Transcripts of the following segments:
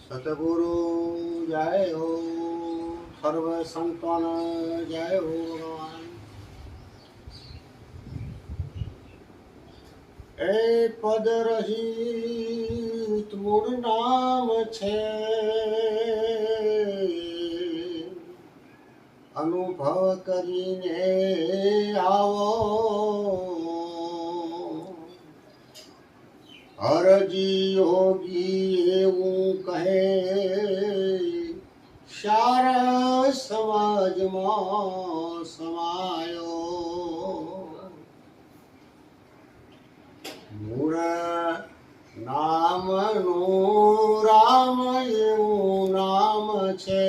સતગુરુ જય હો, સર્વ સંતોન જય હો ભગવાન. એ પદ રહિત મૂળ નામ છે, અનુભવ કરીને આવો. હરજી યોગી એવું કહે, સારા સમાજમાં સમાયો. મૂળ નામનું રામ એવું નામ છે,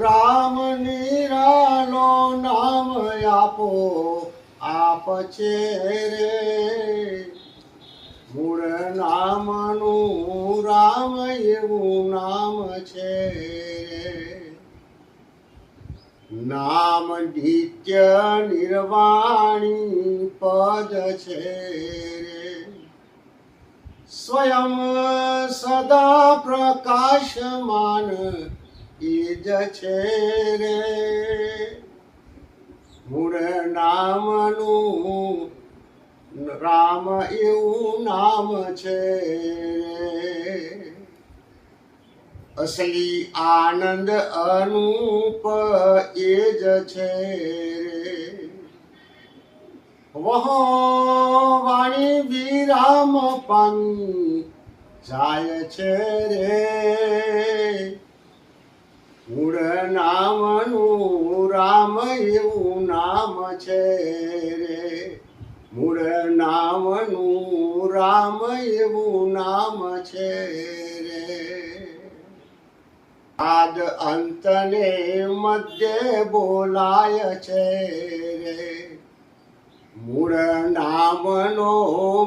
રામ નિરાલો નામ આપો આપ છે રે. મૂળ નામનું રામ એવું નામ છે, નામ નિત્ય નિર્વાણી પદ છે, સ્વયં સદા પ્રકાશમાન એ જ છે રે. મૂળ નામનું રામ એવું નામ છે, અસલી આનંદ અનુપ એ જ છે. વહો વાણી વિરામ પામી જાય છે રે. મૂળ નામનું રામ એવું નામ છે રે. મૂળ નામનું રામ એવું નામ છે રે. આદ અંતને મધ્ય બોલાય છે રે. મૂળ નામનો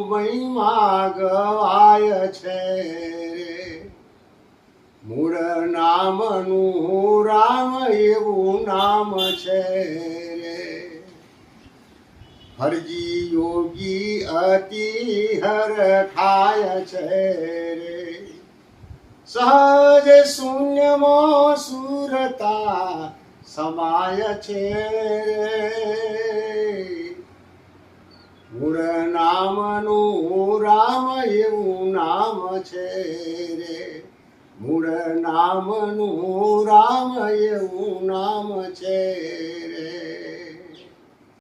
મહિમા ગવાય છે રે. મૂળ નામનું રામ એવું નામ છે રે. હરજી યોગી અતિ હરખાય છે રે. સહજ શૂન્યમાં સુરતા સમાય છે રે. મૂળ નામનું રામ એવું નામ છે રે. મૂળ નામનું રામ એવું નામ છે